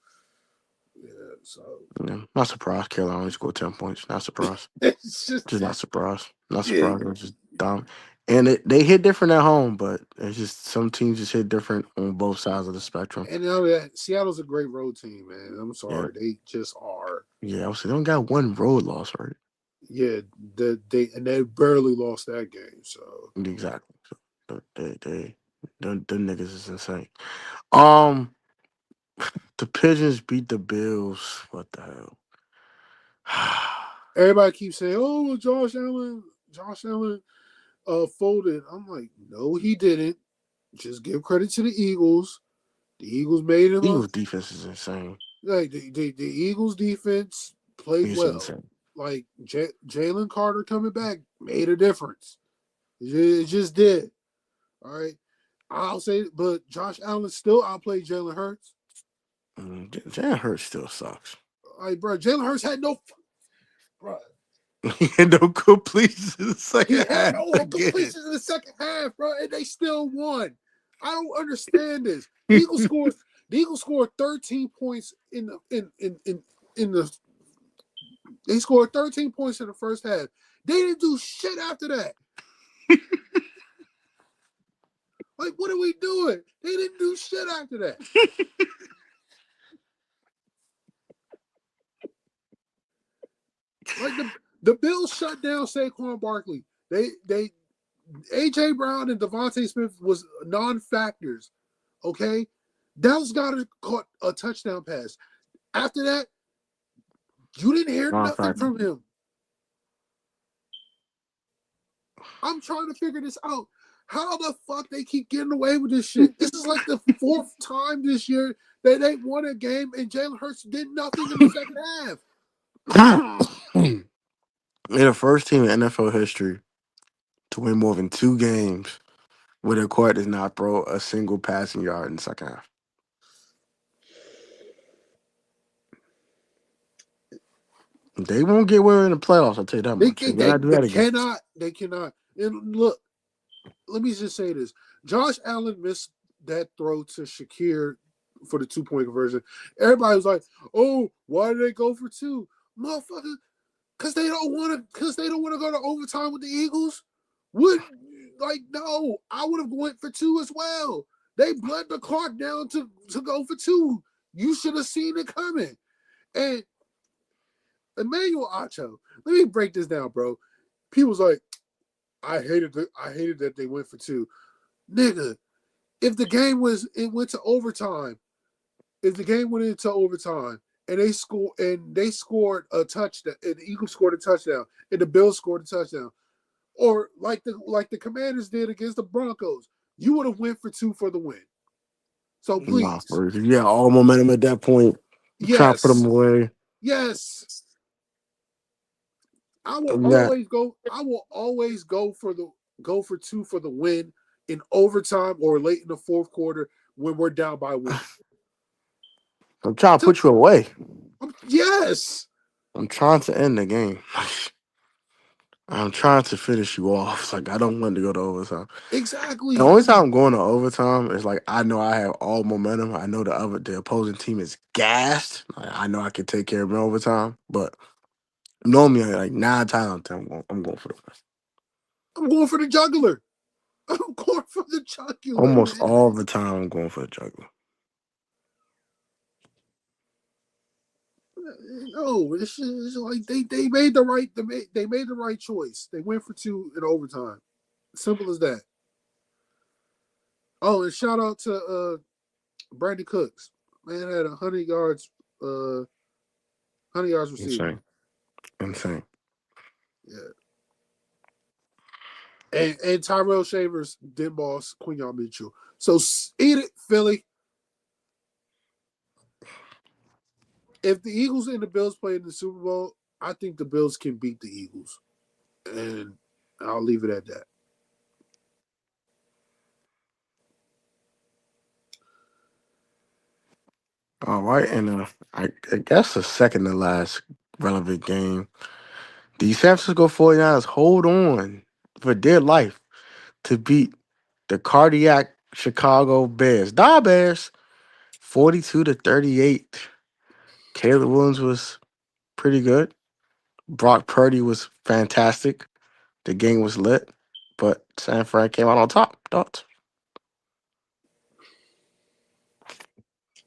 yeah, so Yeah, not surprised. Carolina only scored 10 points. Not surprised. it's just Just not surprised. Not yeah. surprised. It was just dumb. And they hit different at home, but it's just some teams just hit different on both sides of the spectrum. And now that Seattle's a great road team, man. I'm Yeah. sorry, they just are. Yeah, I was saying they only got one road loss, right? Yeah, they barely lost that game. So Exactly. So them niggas is insane. Um, the Pigeons beat the Bills. What the hell? everybody keeps saying, "Oh, well, Josh Allen, folded." I'm like, no, he didn't. Just give credit to the Eagles. The Eagles made him up. Eagles defense is insane. Like the Eagles defense played It's well. insane. Like Jalen Carter coming back made a difference. It just did. All right. I'll say, but Josh Allen still outplayed Jalen Hurts. Jalen Hurts still sucks. Like, bro, Jalen Hurts had no, bro. He had no completions in the He second had half no again. completions in the second half, bro, and they still won. I don't understand this. The Eagles scored 13 points in the. They scored 13 points in the first half. They didn't do shit after that. Like, what are we doing? They didn't do shit after that. Like the Bills shut down Saquon Barkley. They AJ Brown and Devontae Smith was non-factors. Okay, Dallas Goedert caught a touchdown pass. After that, you didn't hear nothing from him. I'm trying to figure this out. How the fuck they keep getting away with this shit? This is like the 4th time this year that they won a game and Jalen Hurts did nothing in the second half. They're the first team in NFL history to win more than 2 games where their quarterback does not throw a single passing yard in the second half. They won't get where in the playoffs, I'll tell you that much. They cannot do that again. They cannot. And look, let me just say this. Josh Allen missed that throw to Shakir for the 2-point conversion. Everybody was like, oh, why did they go for 2? Motherfucker, because they don't want to go to overtime with the Eagles. No, I would have went for 2 as well. They bled the clock down to go for 2. You should have seen it coming. And Emmanuel Acho, let me break this down, bro. People's like, I hated that they went for 2. Nigga, if the game went to overtime, and they scored a touchdown, and the Eagles scored a touchdown, and the Bills scored a touchdown, or like the Commanders did against the Broncos, you would have went for 2 for the win. So Nah, please, yeah, all momentum at that point. Trying to put them yes, away. yes. I will Yeah, always go. I will always go for 2 for the win in overtime or late in the fourth quarter when we're down by 1. I'm trying to put you away. Yes, I'm trying to end the game. I'm trying to finish you off. It's like I don't want to go to overtime. The exactly. only time I'm going to overtime is like I know I have all momentum. I know the opposing team is gassed. I know I can take care of them in overtime. But normally, like 9 times out of 10, I'm going for the win. I'm going for the jugular. I'm going for the jugular, Almost man. all the time, I'm going for the juggler. No, it's like they made the right they made the right choice. They went for 2 in overtime. Simple as that. Oh, and shout out to Brandon Cooks. Man had 100 yards, 100 yards receiving. Insane, insane. Yeah. And Tyrell Shavers did boss Quinyon Mitchell. So eat it, Philly. If the Eagles and the Bills play in the Super Bowl, I think the Bills can beat the Eagles. And I'll leave it at that. All right, and I guess the second to last relevant game. The San Francisco 49ers hold on for dear life to beat the cardiac Chicago Bears. The Bears, 42-38. Caleb Williams was pretty good. Brock Purdy was fantastic. The game was lit, but San Fran came out on top. Thoughts?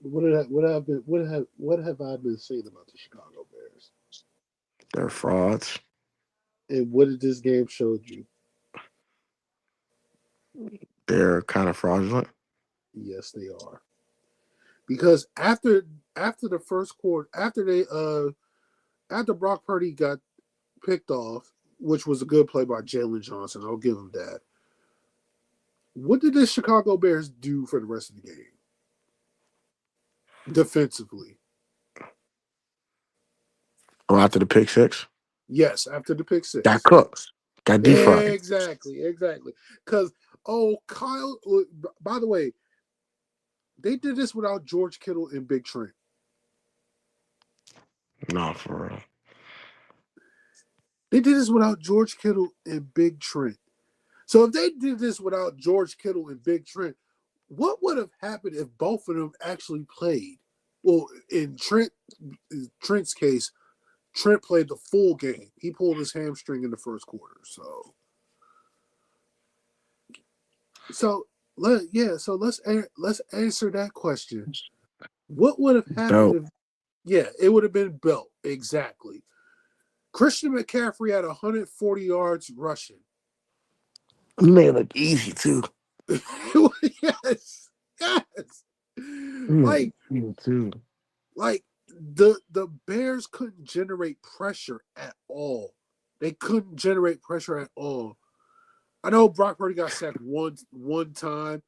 What have I been saying about the Chicago Bears? They're frauds. And what did this game show you? They're kind of fraudulent. Yes, they are. Because after the first quarter, after Brock Purdy got picked off, which was a good play by Jalen Johnson, I'll give him that. What did the Chicago Bears do for the rest of the game? Defensively. Or after the pick six, Yes, after the pick got six. cooked. Got deep fried. Exactly. Because, Kyle, by the way, they did this without George Kittle and Big Trent. No, for real. They did this without George Kittle and Big Trent. So if they did this without George Kittle and Big Trent, what would have happened if both of them actually played? Well, in Trent's case, Trent played the full game. He pulled his hamstring in the first quarter. Let's answer that question. What would have happened Dope. if? Yeah, it would have been Belt exactly. Christian McCaffrey had 140 yards rushing. You made it look easy too. Yes, yes. Like, You too. like the Bears couldn't generate pressure at all. They couldn't generate pressure at all. I know Brock Purdy got sacked one time.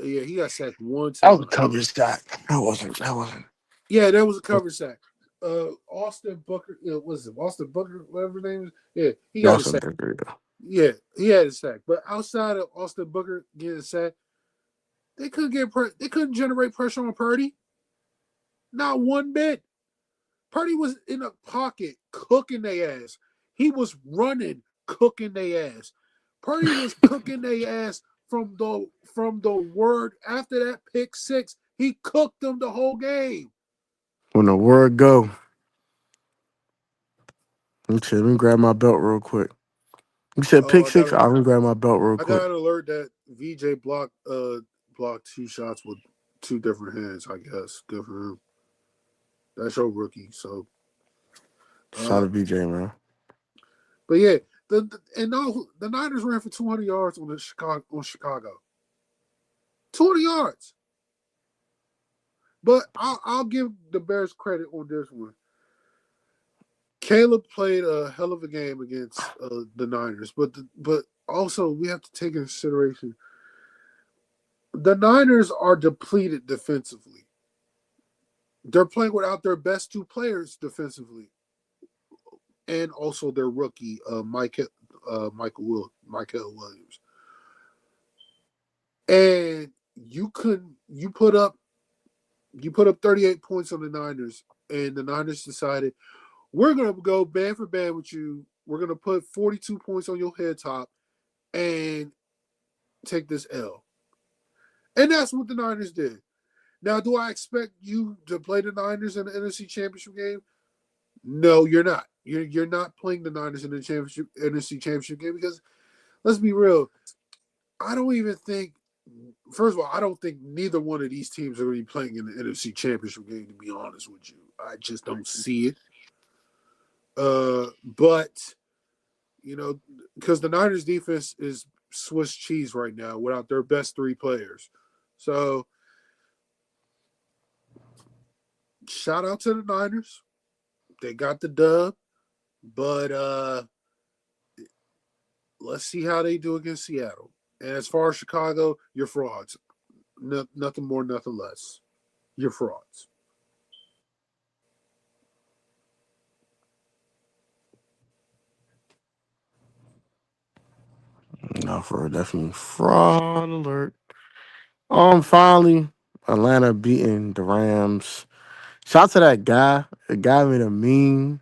Yeah, he got sacked one That was a time. cover shot. That wasn't. That wasn't. Yeah, that was a cover sack. Austin Booker, was it Austin Booker, whatever his name is? Yeah, he got a Y'all sack. agree though. Yeah, he had a sack. But outside of Austin Booker getting a sack, they couldn't generate pressure on Purdy. Not one bit. Purdy was in a pocket cooking their ass. He was running, cooking their ass. Purdy was cooking their ass from the word after that pick six. He cooked them the whole game. When the word go, let me grab my belt real quick. You said Oh, pick six. I'm gonna grab my belt real I quick. got an alert that VJ blocked 2 shots with 2 different hands. I guess good for him. That's your rookie. So, Shout out to BJ, man. but yeah, the Niners ran for 200 yards on Chicago. 200 yards. But I'll give the Bears credit on this one. Caleb played a hell of a game against the Niners, but also we have to take into consideration the Niners are depleted defensively. They're playing without their best two players defensively, and also their rookie Michael Williams. And you put up 38 points on the Niners, and the Niners decided we're gonna go band for band with you. We're gonna put 42 points on your head top and take this L. And that's what the Niners did. Now, do I expect you to play the Niners in the NFC Championship game? No, you're not. You're not playing the Niners in the NFC Championship game because let's be real. I don't even think. First of all, I don't think neither one of these teams are going to be playing in the NFC Championship game. To be honest with you, I just don't see it. But because the Niners defense is Swiss cheese right now without their best three players. So shout out to the Niners. They got the dub, but let's see how they do against Seattle. And as far as Chicago, you're frauds. Nothing more, nothing less. You're frauds. No, for definitely fraud alert. Finally, Atlanta beating the Rams. Shout out to that guy. The guy made a meme.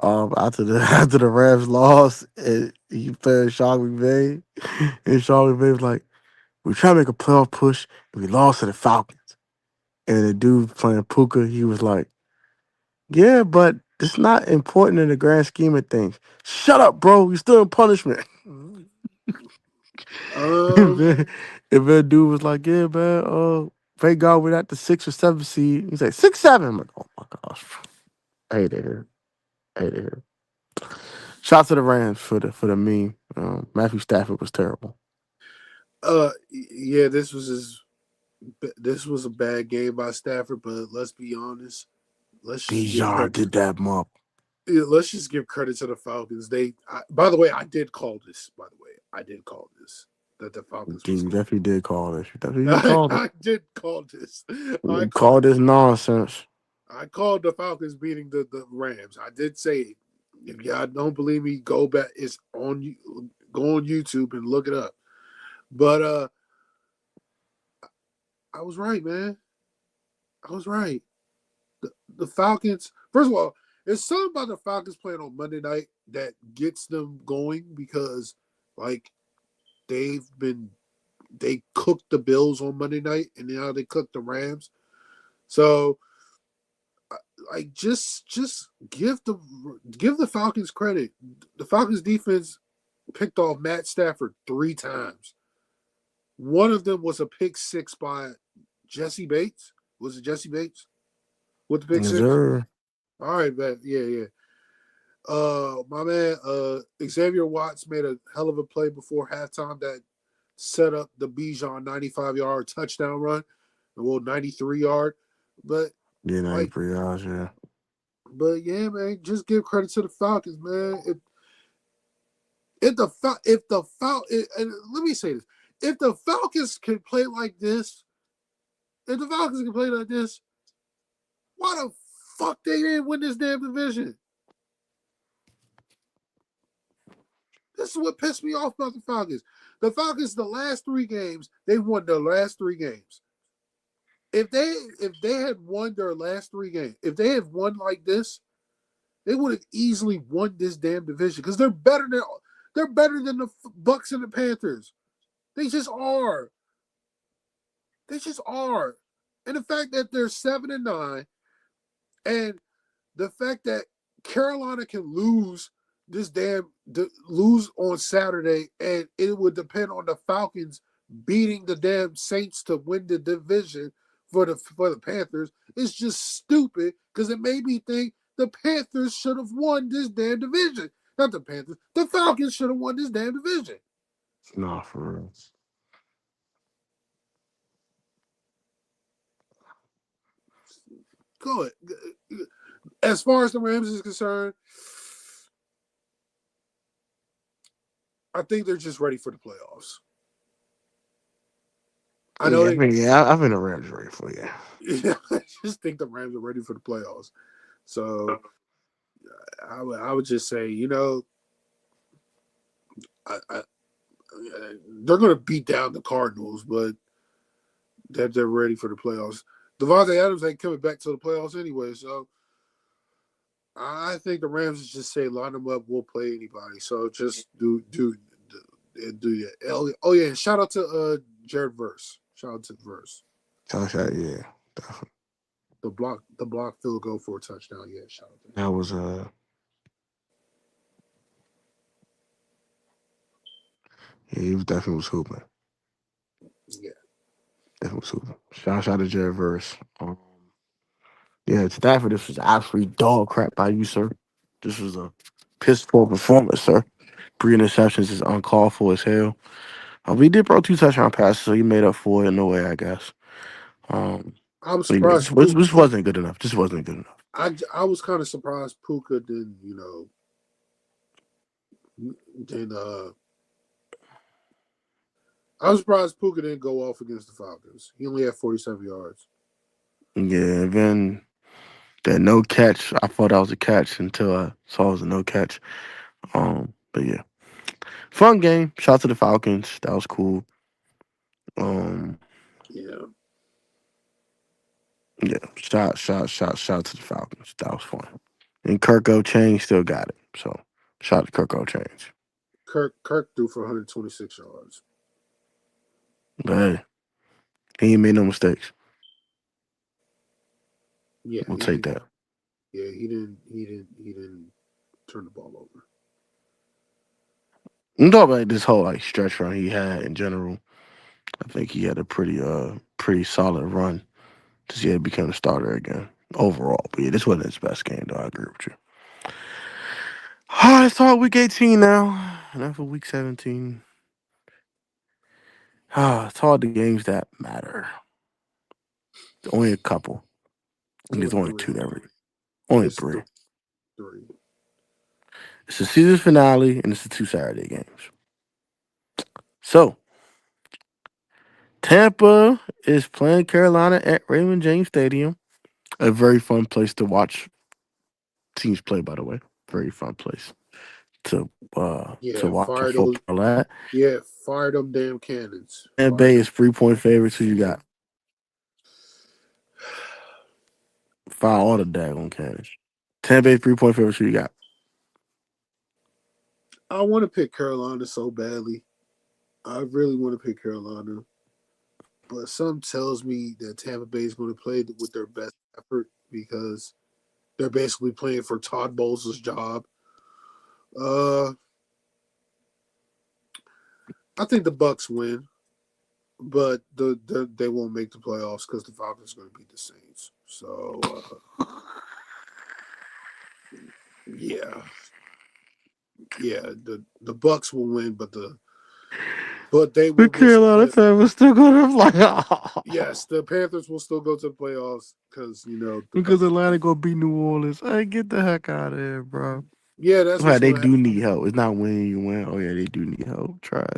After the after the Rams lost, and he played Sean McVay, and Sean McVay was like, "We try to make a playoff push, and we lost to the Falcons." And the dude playing Puka, he was like, "Yeah, but it's not important in the grand scheme of things." Shut up, bro. You're still in punishment. and, Um, then, and then dude was like, "Yeah, man. Thank God we're at the 6 or 7 seed." He's like, 6, 7. I'm like, "Oh my gosh, I hate it here. I hate it here." Shout to the Rams for the meme. Matthew Stafford was terrible. yeah, this was a bad game by Stafford, but let's be honest. Let's just give Bijan credit. did that up. Yeah, let's just give credit to the Falcons. By the way, I did call this. By the way, I did call this that the Falcons was You going. definitely did call this. You definitely did I, call it. I did call this. I You called called this this. nonsense. I called the Falcons beating the Rams. I did say it. If y'all don't believe me, go back. It's on you. Go on YouTube and look it up. But I was right, man. I was right. The Falcons. First of all, there's something about the Falcons playing on Monday night that gets them going because, like, they've been they cooked the Bills on Monday night and now they cooked the Rams. So, like, just give the Falcons credit. The Falcons defense picked off Matt Stafford 3 times. One of them was a pick six by Jesse Bates. Was it Jesse Bates with the pick Yes, six? sir. All right, man. Yeah. My man, Xavier Watts made a hell of a play before halftime that set up the Bijan 95-yard touchdown run, well, 93-yard. But Yeah, like, 93 yards, yeah. but yeah, man, just give credit to the Falcons, man. If and let me say this, if the Falcons can play like this, if the Falcons can play like this, why the fuck they didn't win this damn division? This is what pissed me off about the Falcons. The Falcons, the last 3 games, they won their last 3 games. If they had won their last 3 games, if they had won like this, they would have easily won this damn division because they're better than the Bucks and the Panthers. They just are. They just are. And the fact that they're 7-9, and the fact that Carolina can lose on Saturday, and it would depend on the Falcons beating the damn Saints to win the division for the Panthers. It's just stupid because it made me think the Panthers should have won this damn division. Not the Panthers. The Falcons should have won this damn division. No, for real. Go ahead. as far as the Rams is concerned, I think they're just ready for the playoffs. I know Yeah, they. I think the Rams are ready for you. I just think the Rams are ready for the playoffs. So I would just say, I they're going to beat down the Cardinals, but that they're ready for the playoffs. Devontae Adams ain't coming back to the playoffs anyway, so I think the Rams just say line them up. We'll play anybody. So just do that. Oh yeah, shout out to Jared Verse. Shout out to Verse. Yeah. The block field goal for a touchdown. Yeah, shout out to him. That was yeah, he was definitely was hooping. Yeah. Definitely was hooping. Shout out to Jared Verse. Yeah, Stafford, this was absolutely dog crap by you, sir. This was a piss poor performance, sir. 3 interceptions is uncalled for as hell. But he did throw 2 touchdown passes, so he made up for it in a way, I guess. I was But yeah, surprised. this wasn't good enough. This wasn't good enough. I was kind of surprised Puka didn't didn't I was surprised Puka didn't go off against the Falcons. He only had 47 yards. Yeah, and then that no catch, I thought that was a catch until I saw it was a no catch. But yeah, fun game. Shout out to the Falcons. That was cool. Um, Yeah. yeah, shout to the Falcons. That was fun. And Kirko Change still got it. So shout out to Kirko Change. Kirk threw for 126 yards. But hey, he ain't made no mistakes. Yeah, We'll he take didn't. that. Yeah, he didn't turn the ball over. I'm talking about this whole like stretch run he had in general. I think he had a pretty solid run to see it become a starter again overall. But yeah, this wasn't his best game though. I agree with you. All right, start week 18 now. And then for week 17. It's all the games that matter. Only a couple. And there's Only only three. two that really. Only It's three. three. It's the season finale and it's the 2 Saturday games. So Tampa is playing Carolina at Raymond James Stadium. A very fun place to watch teams play, by the way. Very fun place to Yeah, watch a fire those. football at. Yeah, fire them damn cannons. And Fire Bay them. is 3-point favorites. Who you got? Fire all the daggone cannons. Tampa Bay 3-point favorites. Who you got? I want to pick Carolina so badly. I really want to pick Carolina, but something tells me that Tampa Bay is going to play with their best effort because they're basically playing for Todd Bowles' job. Uh, I think the Bucks win, but they won't make the playoffs because the Falcons are going to beat the Saints. So yeah, the Bucks will win, but they The will miss the Carolina play. fan was still going to fly. Yes, the Panthers will still go to the playoffs because the Because Falcons. Atlanta gonna beat New Orleans. Hey, get the heck out of here, bro. Yeah, that's Right, what's they going to happen. do need help. It's not winning you win. Oh yeah, they do need help. Try it.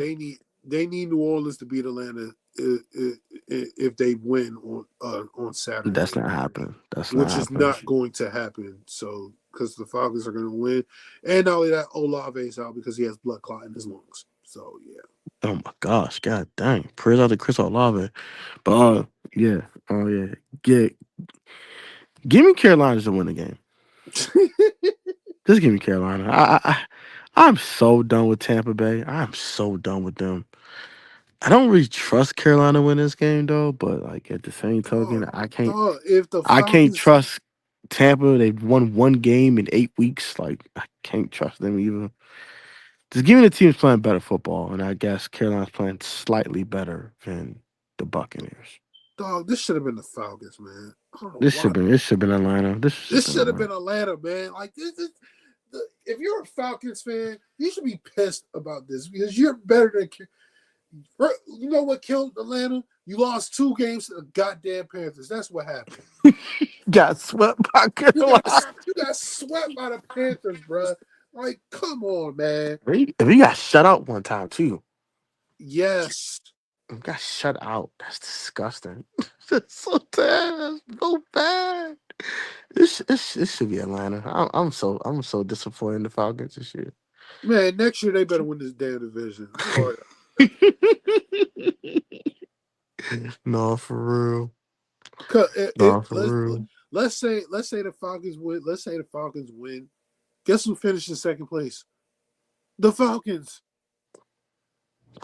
They need New Orleans to beat Atlanta if they win on That's Saturday, not happening. That's not which is happening. not going to happen. So because the Falcons are going to win, and not only that, Olave is out because he has blood clot in his lungs. So yeah. Oh my gosh, god dang. Prayers out to Chris Olave. But yeah. Oh yeah. Get give me Carolina to win the game. Just give me Carolina. I'm so done with Tampa Bay. I'm so done with them. I don't really trust Carolina to win this game though, but like at the same token, dog, if the I can't Falcons, trust Tampa. They've won one game in 8 weeks. Like I can't trust them either. Just give me the teams playing better football, and I guess Carolina's playing slightly better than the Buccaneers. this should have been the Falcons, man. I don't know This why. should been this should been Atlanta. This should This been should have Atlanta. been Atlanta, man. Like this is if you're a Falcons fan, you should be pissed about this because you're better than. You know what killed Atlanta? You lost 2 games to the goddamn Panthers. That's what happened. Got swept by You got Carolina. you got swept by the Panthers, bruh. Like, come on, man. If he got shut out one time too. Yes, He got shut out. That's disgusting. That's so bad. That's so bad. This should be Atlanta. I'm so disappointed in the Falcons this year. man. Next year they better win this damn division. Lord, No, for real. 'Cause No, for real. let's say the Falcons win. Let's say the Falcons win. Guess who finished in second place? The Falcons.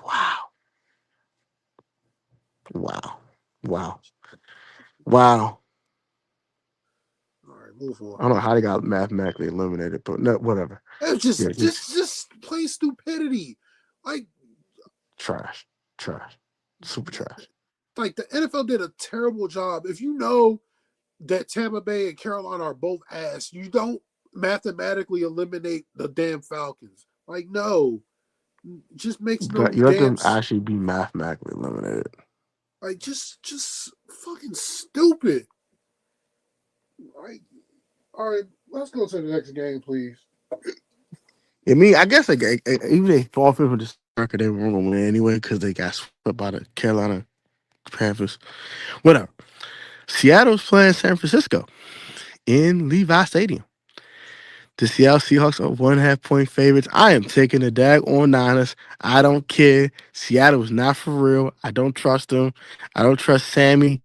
Wow. Wow. Wow. Wow. All right, move on. I don't know how they got mathematically eliminated, but no, whatever. It's Yeah, just plain stupidity. Like trash. Trash. Super trash. like the NFL did a terrible job. If you know that Tampa Bay and Carolina are both ass, you don't mathematically eliminate the damn Falcons. Like, no, it just makes no But you let damn them actually be mathematically eliminated. like just fucking stupid. Like, all right, let's go to the next game, please. I mean, I guess even if they fall from the record, they weren't gonna win anyway because they got swept by the Carolina Panthers. Whatever. Seattle's playing San Francisco in Levi Stadium. The Seattle Seahawks are 1.5 point favorites. I am taking the dag on Niners. I don't care. Seattle is not for real. I don't trust them. I don't trust Sammy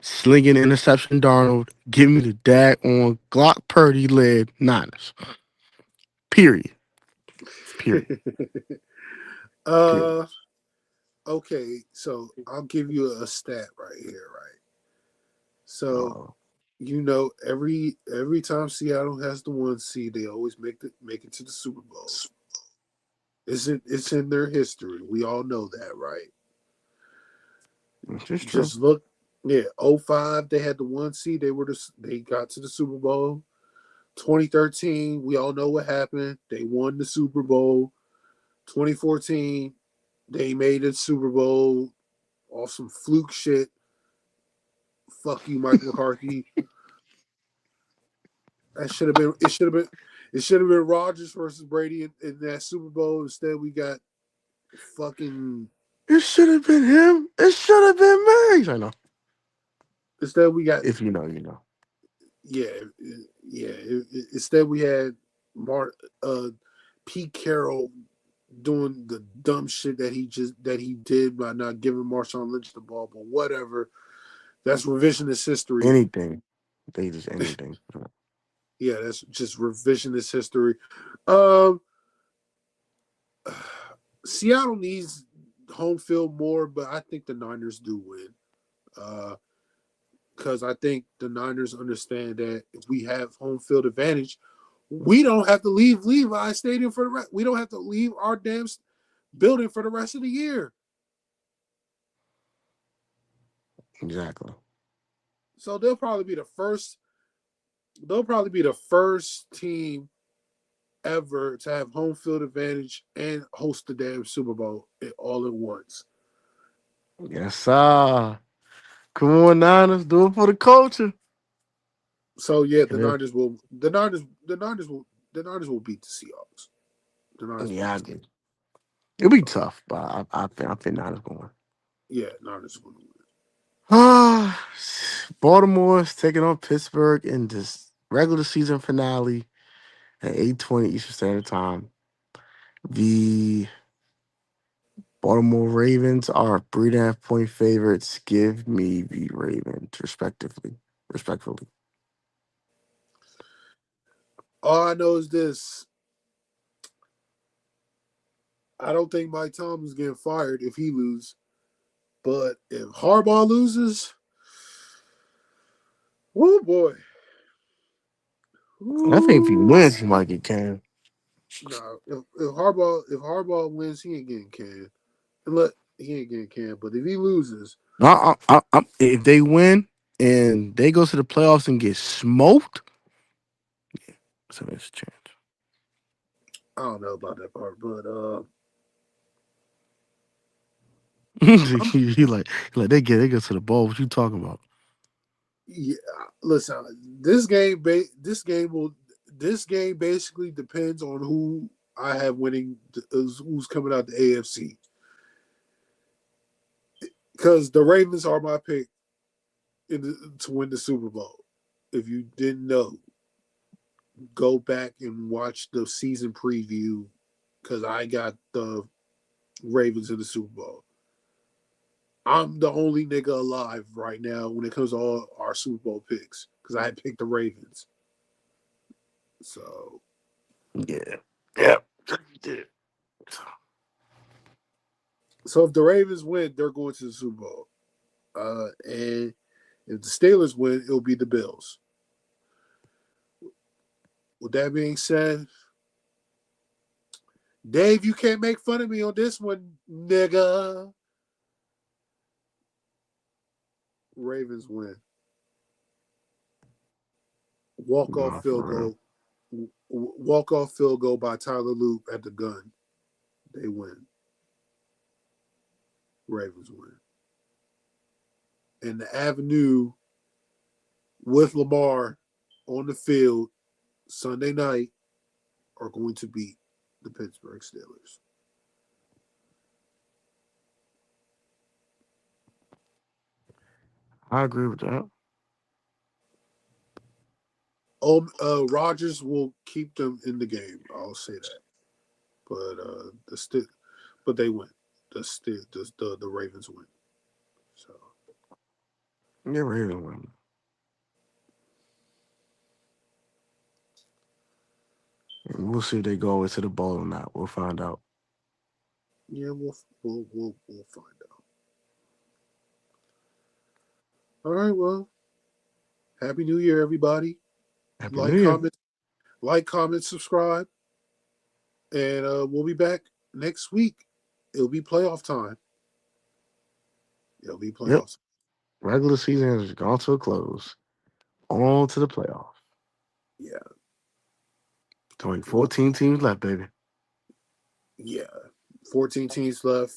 slinging interception Darnold. Give me the dag on Glock Purdy led Niners. Period. Period. Period. uh, okay, so I'll give you a stat right here, right? So Uh, you know, every time Seattle has the 1 seed, they always make it to the Super Bowl. It's in their history. We all know that, right? which is true. Just look, yeah. 05, they had the 1 seed. They got to the Super Bowl. 2013, we all know what happened. They won the Super Bowl. 2014, they made it Super Bowl off some fluke shit. Fuck you, Mike McCarthy. That should have been. It should have been. It should have been Rodgers versus Brady in that Super Bowl. Instead, we got fucking. It should have been him. It should have been Mays. I know. Instead, we got If you know, you know. yeah, yeah. Instead, we had uh, Pete Carroll doing the dumb shit that he did by not giving Marshawn Lynch the ball. But whatever. That's revisionist history. Anything. They just anything. Yeah, that's just revisionist history. Um, Seattle needs home field more, but I think the Niners do win. Because I think the Niners understand that if we have home field advantage, we don't have to leave Levi Stadium for the rest. We don't have to leave our damn building for the rest of the year. Exactly. So they'll probably be the first. They'll probably be the first team ever to have home field advantage and host the damn Super Bowl all at once. Yes, sir. Come on, Niners. Do it for the culture. So yeah, And then, the Niners will beat the Seahawks. The Niners will yeah, I beat. agree. It'll be tough, but I think Niners going. Yeah, Niners will win. Ah, Baltimore's taking on Pittsburgh in this regular season finale at 8:20 Eastern Standard Time. The Baltimore Ravens are 3.5 point favorites. Give me the Ravens, respectively. Respectfully. All I know is this: I don't think Mike Tomlin's getting fired if he loses. But if Harbaugh loses, oh boy, I think if he ooh. wins, he might get canned. No, if Harbaugh wins, he ain't getting canned. Look, he ain't getting canned. But if he loses, If they win and they go to the playoffs and get smoked, so there's a chance. I don't know about that part. But They get to the ball. What you talking about? Yeah, listen, this game basically depends on who I have winning, who's coming out the AFC. Because the Ravens are my pick to win the Super Bowl. If you didn't know, go back and watch the season preview because I got the Ravens in the Super Bowl. I'm the only nigga alive right now when it comes to all our Super Bowl picks because I had picked the Ravens. So Yeah. Yep. You did. so if the Ravens win, they're going to the Super Bowl. And if the Steelers win, it'll be the Bills. With that being said, Dave, you can't make fun of me on this one, nigga. Ravens win. Walk off Nah, field for real. goal. Walk off field goal by Tyler Loop at the gun. They win. Ravens win. And the Avenue with Lamar on the field Sunday night are going to beat the Pittsburgh Steelers. I agree with that. Rodgers will keep them in the game. I'll say that. But but they win. The Ravens win. So Yeah, Ravens win. And we'll see if they go into the bowl or not. We'll find out. yeah, we'll find out. All right, well, Happy New Year, everybody. Happy New Like, Year. comment, subscribe, and we'll be back next week. It'll be playoff time. It'll be Yep. playoffs. Regular season has gone to a close. On to the playoffs. Yeah, Only 14 teams left, baby. yeah. 14 teams left.